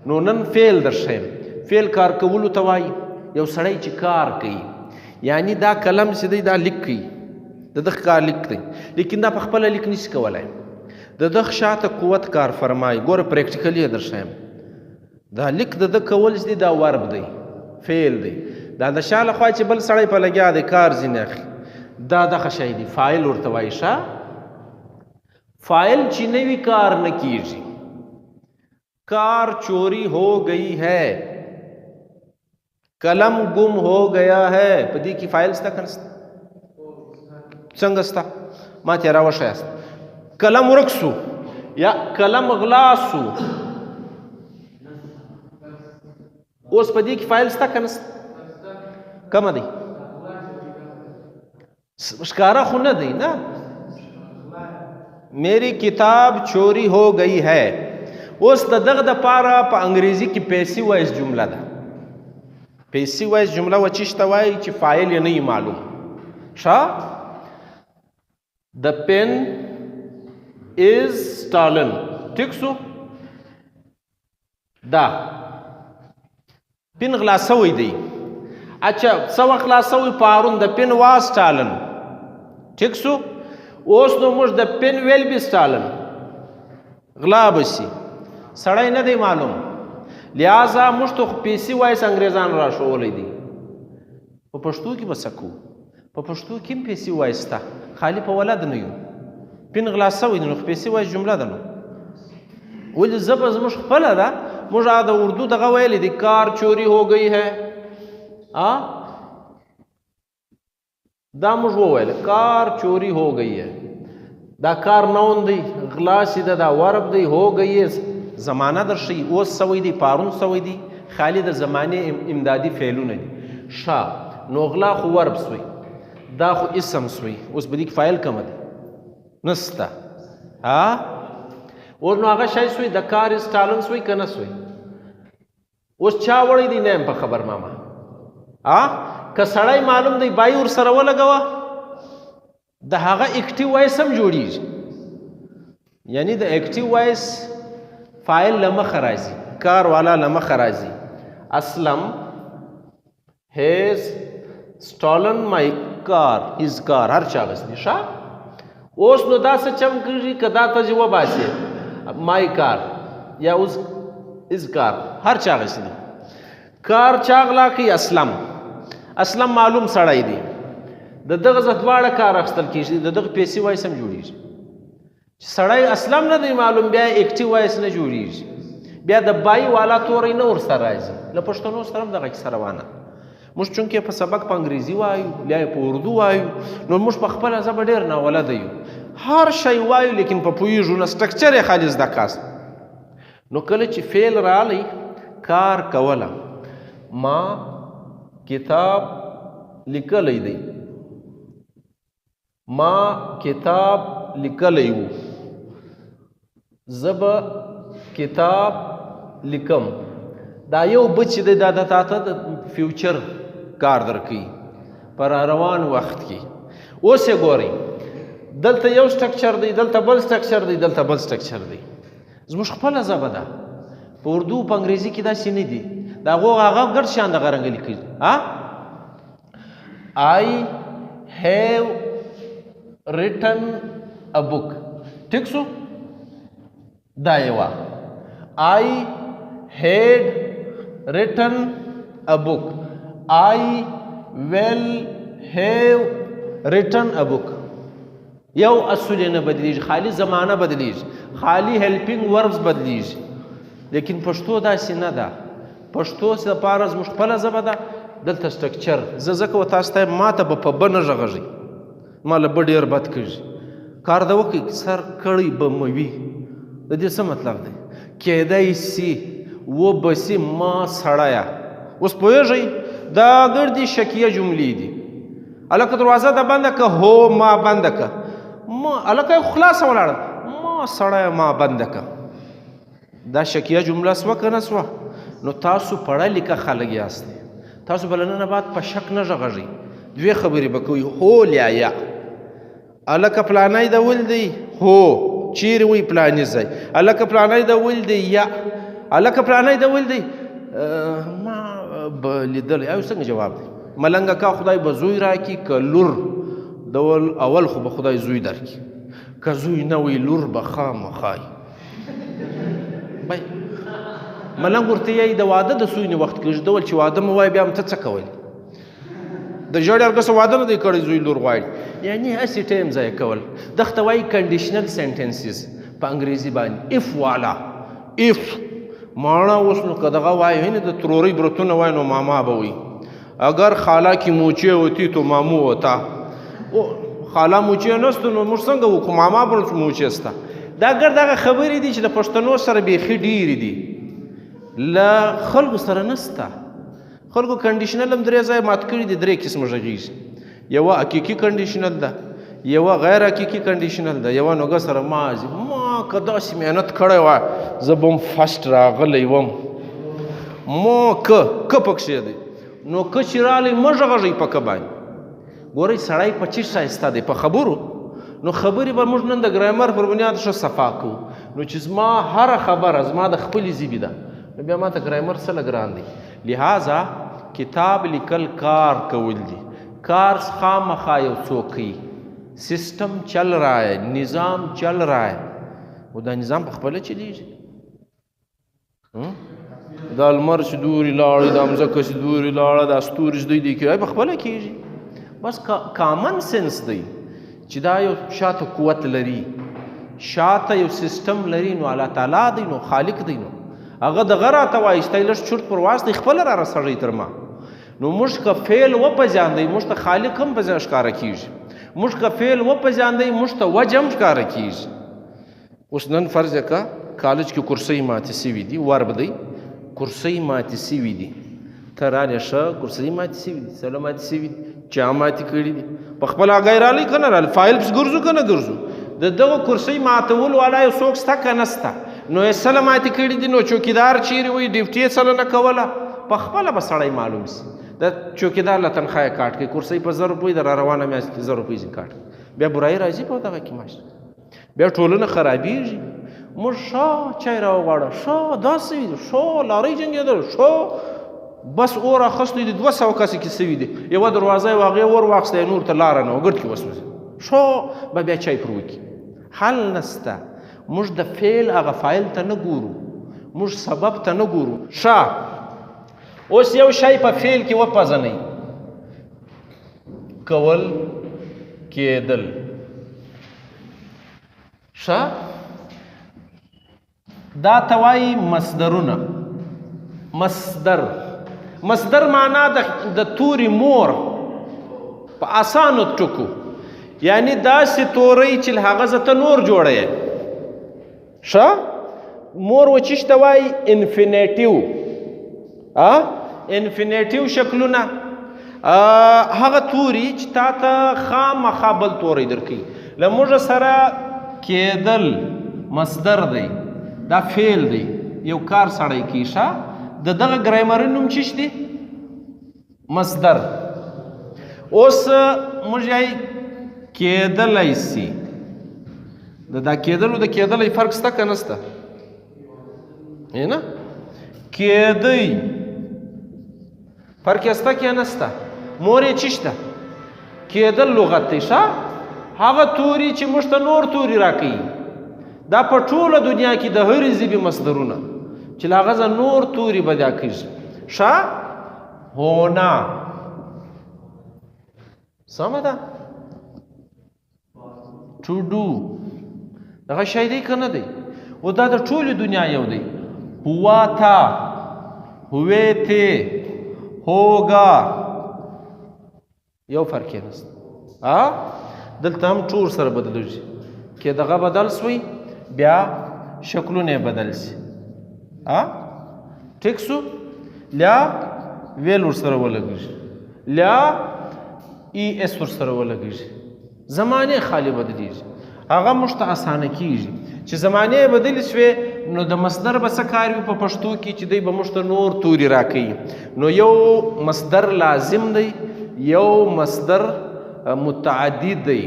نو نن فعل درښیم. فعل کار کولو ته وایي. یو سړی چې کار کوي یعنی دا قلم چې دی دا لیک کوي، د دغه کار لیک دی، لیکن دا په خپله لیک نشي کولی، د دغه شاته قوت کار فرمایي. ګوره پریکټیکلی یې درښیم. دا لیک د ده کول چې دی دا ورب دی، فعل دی. دا د شا لخوا چې بل سړی په لګیا دی کار ځینې اخلي، دا دغه شی دی، فاعل ورته وایي. ښه فاعل چې نه وي کار نه کیږي. کار چوری ہو گئی ہے، قلم گم ہو گیا ہے، په دې کې فاعل سته که نسته؟ څنګه سته؟ ما ترې راوښیاست. قلم ورک سو یا قلم غلا سو، اوس په دې کې فاعل سته که نسته؟ کمه دی، ښکاره خو نه دی نه. میری کتاب چوری ہو گئی ہے. اوس د دغه دپاره په انګریزي کې پیسي وایس جمله ده. پیسي وایس جمله و چی شته وایي چې فاعل یې نه وي معلوم. ښه د پن از سټالن، ټیک سو. دا پن غلا سوی دی. اچھا څه وخت غلا سوی؟ پارون د پن وا سټالن، ټیک سو. اوس نو موږ د پن ویل بي سټالن غلا بسی سړی نه دی معلوم، لہذا موږ ته خو پیسي وایس انګریزان را ښوولی دی. په پښتو کې به څه کوو؟ په پښتو کې هم پیسي وایس شته، خالي په ولد نه یو. پن غلا سوی دی نو خو پیسي وایس جمله ده. نو ولې ژبه زموږ خپله ده، موږ د اردو دغه ویلی دی کار چوری ہو گئی ہے. دا موږ وویل کار چوری ہو گئی ہے. دا کار نون دی، غلا چې ده دا ورب دی، ہو گئی ہے زمانه درښیي. اوس سوی دی، پارون سوی دی، خالی د زمانې امدادي فعلونه دي. ښه نو غلا خو ورب سوی، دا خو اسم سوی. اوس په دې کې فاعل کمه دی نسته. اوس نو هغه شی سوی د کار سټالن سوی که نه سوی؟ اوس چا وړی دی نه یم په خبر ماما. که سړی معلوم دی بای ورسره ولګوه، د هغه اکټیو وایس هم جوړیږي. یعنی د اکټیو وایس فاعل له مخه راځي، کار والا له مخه راځي. اسلم هیز سټالن مای کار، هیز کار هر چا غستی. ښه اوس نو دا څه چم کېږي که دا ته چې وباسې مای کار یا اوس از کار هر چا غستی. کار چا غلا کوي؟ اسلم. اسلم معلوم سړی دی، د دغه زه دواړه کار اخیستل کېږي، د دغه پیسې وایس هم جوړېږي. چې سړی اسلم نه دی معلوم بیا اکټیو وایس نه جوړېږي، بیا د بای والا توری نه ورسره راځي. له پښتنو سره هم دغه کیسه روانه. موږ چونکې په سبق په انګریزي وایو یا په اردو وایو، نو موږ په خپله ژبه ډېر ناولده یو، هر شی وایو لیکن په پوهېږو نه، سټرکچر یې خالي زده کاست. نو کله چې فعل رالی کار کوله، ما کتاب لیکلی دی، ما کتاب لیکلی وو، زه به کتاب لیکم. دا یو بچ دی، دا د تا ته د فیوچر کار درکوي په روان وخت کې. اوس یې ګورئ دلته یو سټرکچر دی، دلته بل سټرکچر دی، دلته بل سټرکچر دی. زموږ خپله ژبه ده، په اردو په انګریزي کې داسې نه دي. د هغو هغه ګډ شان دغه رنګه لیکي. I have written a book. ٹھیک سو؟ دا یوه I had written a book. I will have written a book. یو اصول یې نه بدلیږي، خالی زمانه بدلیږي، خالی هیلپینګ وربز بدلیږي. لیکن پښتو داسې نه ده. پښتو لپاره زموږ خپله ژبه ده، دلته سټرکچر. زه ځکه و تاسو ته ما ته به په ب نه غږیږي، ما له ب ډېر بد کېږي. کار ده وکړئ سر کړی به مه وي. د دې څه مطلب دی؟ کیدی سي وبسي ما سړیه. اوس پوهېږئ دا ګردې شکیه جملې دي. هلکه دروازه ده بنده که، هو ما بنده که. ما هلکه یې خلاصه ولاړه، ما سړیه ما بنده که. دا شکیه جمله سوه که نه سوه؟ نو تاسو پړه لیکه خلک یاست، تاسو به له نن بعد په شک نه غږیږئ. دوې خبرې به کوئ، هو یا یا. هلکه پلانی د ول دی، هو چیرې وی پلاني ځای، هلکه پلانی د ول دی یا. هلکه پلانی ته ویل دی ما به لیدلی او څنګه جواب دی ملنګه کا خدای به زوی راکړي که لور ډول اول خو به خدای زوی درکړي که زوی نه وي لور به خامخا ملنګ ورته یایي د واده د سوی نه وخت کېږي ډول چې واده مو وایي بیا هم ته څه کوئ د ژړې هر کس واده نه دی کړی زوی لور غواړي یعنې هسې ټایم ضایع کول دغه ته وایي کنډیشنل سینټنسز په انګریزي باندې اف والا اف ماڼه اوس نو که دغه وایي نه د ترورۍ برتونه وایي نو ماما به وي اگر خالا کی موچې ہوتی تو مامو ہوتا خالا موچې نسته نو موږ څنګه وکړو ماما به موچې سته دا ګر دغه خبرې دي چې د پښتنو سره بیخي ډېرې دي له خلکو سره نسته خلکو کنډیشنل هم درې ځایه مات کړي دي 3 قسمه غږیږي یوه حقیقي کنډیشنل ده یوه غیر حقیقي کنډیشنل ده یوه نوګه سره ما که داسې محنت کړی وای زه به هم فسټ راغلی وم ما که پکښې دی نو که چې رالی مه غږئ په که باندې ګورئ سړی په چی ښایسته دی په خبرو نو خبرې به موږ نن د ګرامر پر بنیاد ښه صفا کوو نو چې زما هره خبره زما د خپلې ژبې ده نو بیا ما ته ګرامر څه ګران دی لہذا کتاب لیکل کار کول دي کار خامخا یو څوک کوي سسٹم چل رہا ہے نظام چل رہا ہے و دا نظام په خپله چلیږي دا لمر چې دورې لاړې دا مځکه چې دورې لاړه دا ستوري چې دوی دی کوي په خپله کېږي بس کامن سنس دی چې دا یو شاته قوت لري شاته یو سیسټم لري نو الله تعالی دی نو خالق دی نو هغه دغه راته وایي چې تی لږ چورت پر واس دی خپله را رسوي تر ما نو موږ که فعل وپېژاندئ موږ ته خالق هم ښکاره کېږي موږ که فعل وپېژاندئ موږ ته وجه هم ښکاره کېږي اوس نن فرض که کالج کې کرسۍ ماتې سوي دي ورب دی کرسۍ ماتې سوي دي ته رالې ښه کرسۍ ماتې سوي دي څله ماتې سوي دي چا ماتې کړي دي په خپله هګۍ رالی که نه رالی فایل پس ګرځو که نه ګرځو د دغه کرسۍ ماتول والا یو څوک شته که نسته نو یې څله ماتې کړي دي نو چوکیدار چیرې وي ډیوټي یې څله نه کوله په خپله به سړی معلوم سي د چوکیدار له تنخواه یې کاټ کوي کرسۍ په 1000 روپۍ د را روانه میاشت کې 1000 روپۍ ځینې کاټ کوي بیا برایي راځي په دغه کې معاش بیا ټولنه خرابېږي موږ ښه چای راوغواړه ښه داسې وي ښه لارۍ جنګېدل ښه بس اور اخیستی دي 200 کسې کې سوي دي یوه دروازه یې هغې اور واخیستی نور ته لاره نه وګرد کې وسوځي ښه به بیا چای پر وکړي حل نسته موږ د فعل هغه فایل ته نه ګورو موږ سبب ته نه ګورو ښه اوس یو شی په فعل کې وپېژنئ کول کېدل ښه دا ته وایي مصدرونه مصدر معنا د توري مور په اسانو ټکو یعنی داسې تورۍ چې هغه زه ته نور جوړی ښه مور وچیش ته وایي انفینیټیو انفینیټیو شکلونه هغه توري چې تا ته خامخا بل توری درکوي له موږ سره کېدل مصدر دی دا فعل دی یو کار سړی کوي ښه د دغه ګرامري نوم چیش دی مصدر اوس موږ یې کېدلی سي دا کېدلو د کېدلی فرق شته که نسته نه کېدی فرق یې شته که نسته مور یې چی شته کېدل لغت دی ښه هغه توري چې موږ ته نور توري راکوي دا په ټوله دنیا کې د هرې ژبې مصدرونه چې له هغه نور توري پیدا کېږي ښه هونا سمه ده ټو ډو دغه شی دی که نه دی و دا د ټولې دنیا یو دی هوا تا هوې ته هوګا یو فرق یې نسته دلته هم ټول سره بدلېږي که دغه بدل سوی بیا شکلونه یې بدل سي ټیک سو لا ویل ورسره ولګېږي لا ای اس ورسره ولګېږي زمانې خالي بدلېږي هغه موږ ته اسانه کېږي چې زمانې بدلې شوې نو د مصدر به څه کار وي په پښتو کې چې دی به موږ ته نور توري راکوي نو یو مصدر لازم دی یو مصدر متعدی دی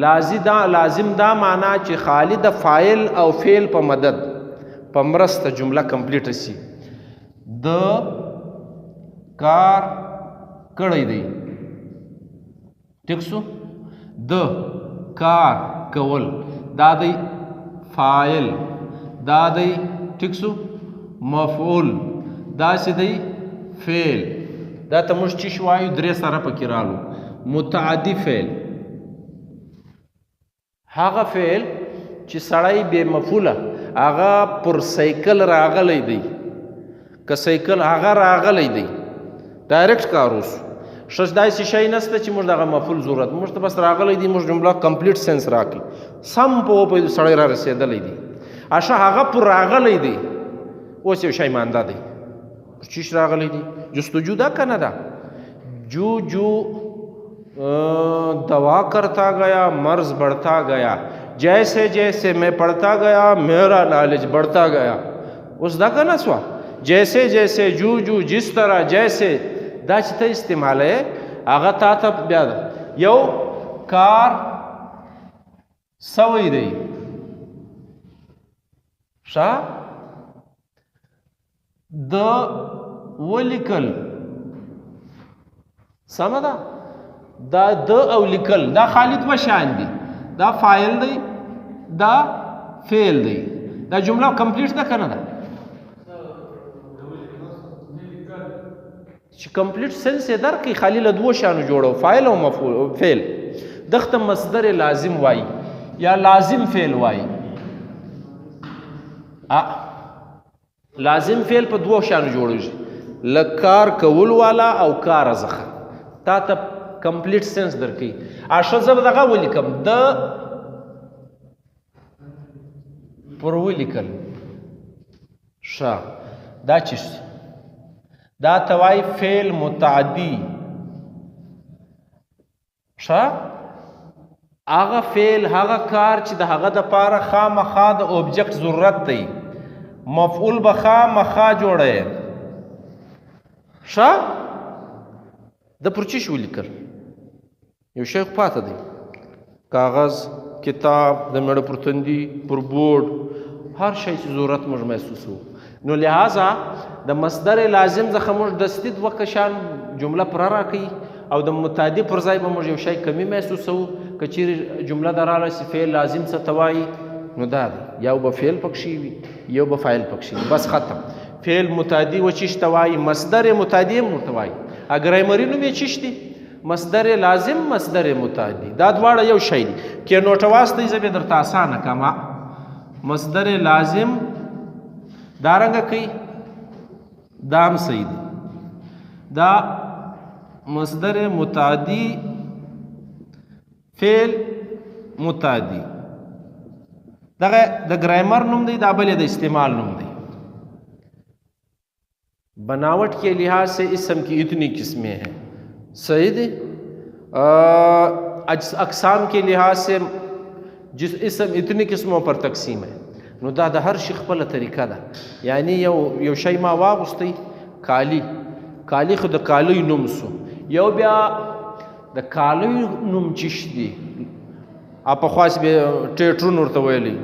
لازم دا معنا چې خالی د فاعل او فعل په مدد په مرسته جمله کمپلیټ شي. د کار کړی دی. ټیک شو؟ د کار کول دا دی فاعل، دا دی ټیک شو مفعول، دا څه دی فعل. دا ته موږ چې وایو درې سره پکې رالو. متعدی فعل هغه فعل چې سړی بې مفعوله هغه پر سایکل راغلی دی، که سایکل هغه راغلی دی ډایرکټ کار اوس ښه داسې شی نشته چې موږ دغه مفعول ضرورت، موږ ته بس راغلی دی، موږ جمله کمپلیټ سینس راکړي سم په وپوهېدو سړی را رسېدلی دی. اشه هغه پر راغلی دی، اوس یو شی مانده دی چیش راغلی دی. جستجو ده که نه ده؟ جو دوا کرتا گیا مرض بڑھتا گیا، جیسے جیسے میں پڑھتا گیا میرا نالج بڑھتا گیا. اوس دا که نه سوه؟ جیسے جیسے جو جس طرح جیسے دا چې ته استعمالوې هغه تا ته بیا ده یو کار سوی دی. ښه د ولیکل سمه ده؟ دا د او لیکل دا خالد و شان دي، دا فاعل دی دا فعل دی. دا جمله کمپلیټ ده که نه ده؟ چې کمپلیټ سنس یې درکړي خالي له دوو شیانو جوړو فاعل او مفعول فعل. دغته مصدر لازم وایي یا لازم فعل وایي. لازم فعل په دوو شیانو جوړېږي، له کار کول والا او کار څخه. تا ته کمپلیټ سنس درکوي. ښه زه به دغه ولیکم د پر ولیکل. ښه دا چې دا ته وایي فعل متعدي. ښه هغه فعل هغه کار چې د هغه دپاره خامخا د اوبجکټ ضرورت دی، مفعول به خامخا جوړی. ښه د پر چی شو لیکل یو شی خو پاته دی، کاغذ کتاب د میړه پر تندي پر بورډ هر شی چې ضرورت موږ محسوسوو. نو لہذا د مصدر لازم څخه موږ دستي دوه کشان جمله پوره راکوي او د متعدي پر ځای به موږ یو شی کمی محسوسوو. که چیرې جمله در راغله چې فعل لازم څه ته وایي نو دا دی یو به فعل پکښې وي یو به فاعل پکښې وي، بس ختم. فعل متعدي و چیش ته وایي؟ مصدر متعدي هم ورته وایي. ګرامري نوم یې چیش دی؟ مصدر لازم مصدر متعدي. دا دواړه یو شی دي. کې نوټه واستئ زه به درته اسانه کړم. مصدر لازم دارنګه کوي دا هم صحیح دی. دا مصدر متعدي فعل متعدي دغه د ګرامر نوم دی، دا بل د استعمال نوم دی. بناوٹ کے لحاظ سے اسم کی اتنی قسمیں ہیں، صحیح دی. اقسام کے لحاظ سے جس اسم اتنی قسموں پر تقسیم ہے. نو دا د هر شي خپله طریقه ده. یعنی یو شی ما واغوستی کالی، کالی خو د کالیو نوم سو. یو بیا د کالیو نوم چیش دی؟ پخواس به ټیټرون ورته ویلی،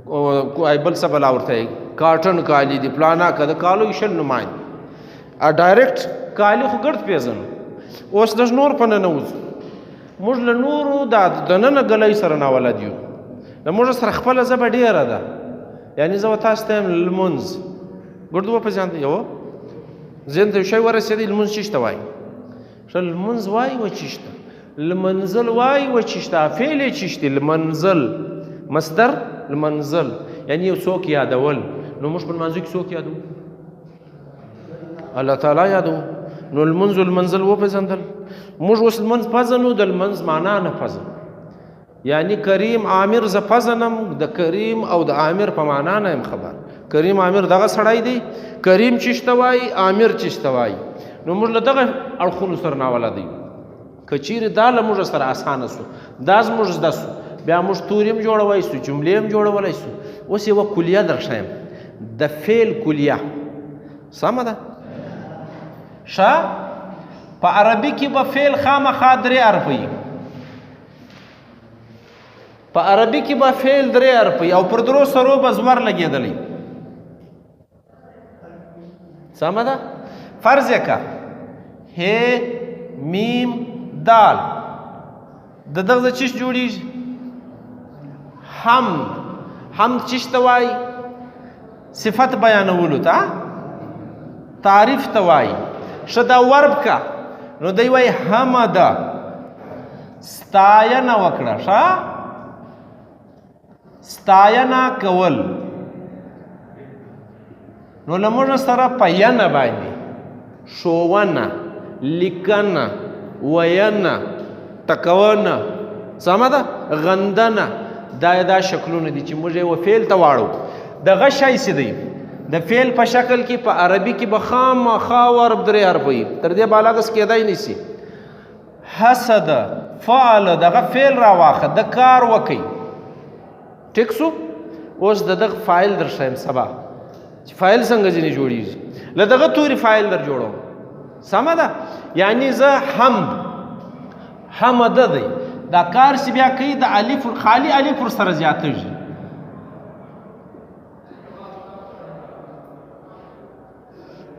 بل څه بلا ورته وایي کاټن کالی دی پلانا که د کالیو شل نوماین. ډایرکټ کالی خو ګرد پیژنو. اوس لږ نور په ننوځو. موږ له نورو د دننه ګلۍ سره ناولد یو. د موږ سره خپله ژبه ډېره ده. یعنې زه به تاسو ته یم لمونځ ګردو وپېژاندئ یو ذهن ته یو شی ورسېدی لمونځ چیش ته وایي؟ ښه لمونځ وایي و چیش ته؟ لمنزل وایي و چیش ته؟ فعل یې چیش دی؟ لمنزل مصدر لمنزل یعنی یو څوک یادول. نو موږ په لمانځه کې څوک یادو؟ الله تعالی یادو. نو لمنځ المنزل وپېژندل. موږ اوس لمنځ پېژنو، د لمنځ معنا نه پېژنو. یعنی کریم عامر زه پېژنم، د کریم او د عامر په معنا نه یم خبر. کریم عامر دغه سړی دی، کریم چیش ته وایي، عامر چیش ته وایي. نو موږ له دغه اړخونو سره ناولده یو. که چیرې دا له موږ سره اسانه سو، دا زموږ زده سو، بیا موږ توري هم جوړولی سو، جملې هم جوړولی سو. اوس یوه کلیه در ښیم، د فعل کلیه. سمه ده؟ ښه په عربي کې به فعل خامخا درې حرفه وي. په عربي کې به فعل درې حرفه وي او پر درو سرو به زور لګېدلی. سمه ده فرض یې که ه میم دال د دغه چیش جوړیږي حمد چیش ته وایي صفت بیانولو ته تعریف ته وایي ښه دا ورب که نو دی وایي حمده ستاینه وکړه ښه ستاینه کول نو له موږ سره په ینه باندې ښوونه لیکنه وینه تکونه سمه ده غندنه دا شکلونه دي چې موږ یې فعل ته واړو دغه شی څه دی د فعل په شکل کې په عربي کې به خامخا ورب درې حرف وي تر دې بالاغس کېدای نشي حسد فعل دغه فعل راواخه د کار وکي ټیک سو اوس دغه فاعل درښیم سبا چې فاعل څنګه ځینې جوړیږي له دغه توري فاعل در جوړوم سمه ده یعنی زه حمده دی دا کار چې بیا کوي د الف خالی الف ور سره زیاتېږي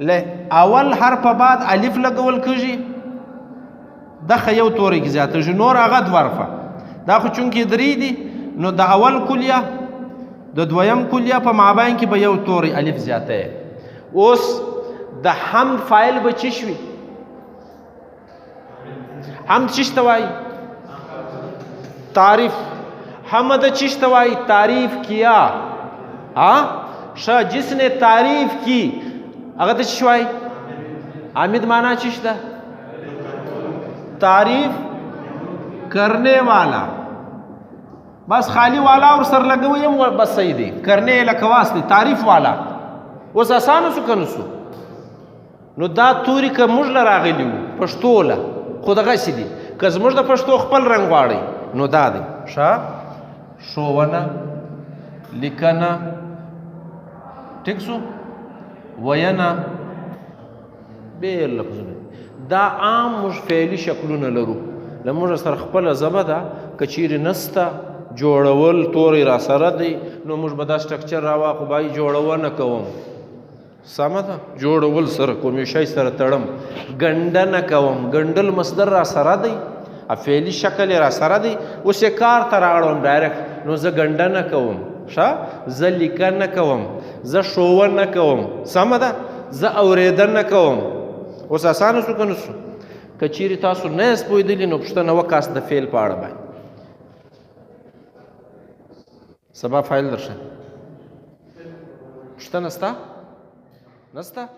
له اول حرف بعد الف لګول کېږي دغه یو توري کې زیاتېږي نور هغه دوه حرفه دا خو چونکې درې دي نو د اول کلیه د دویم کلیه په مابین کې به یو توري الف زیاته اوس د حمد فاعل به چی شوي حمد چیش ته وایي تعریف حمد چیش ته وایي تعریف کیا جس نے تعریف کی هغه ته چی وایي حامد مانا چیش ده تعریف کرنے والا بس خالی والا اور سر لګوي هم بس صحیح دی کرنے لکه واسطه تعریف والا اوس اسانه سو کنه سو نو دا توري که موږ له راغلی وو پښتو له خو دغسې دي که زموږ د پښتو خپل رنګ غواړئ نو دا دی ښوونه لیکنه ټیک سو وینه بېل لفظونه دا عام موږ فعلي شکلونه لرو له موږ سره خپله ژبه ده که چیرې نسته جوړول تورې را سره دی نو موږ به دا سټرکچر راواخو بای جوړونه کوم سمه ده جوړول سره کوم یو شی سره تړم ګنډنه کوم ګنډل مصدر را سره دی فعلي شکل را سره دی اوس یې کار ته راوړم ډایرکټ نو زه ګنډنه کوم زه لیکنه کوم زه ښوونه کوم سمه ده زه اورېدنه کوم اوس اسانه شو که نه شو که چیرې تاسو نه یاست پوهېدلي نو پوښتنه وکړاست د فعل په اړه باندې سبا فایل درشه پوښتنه شته نسته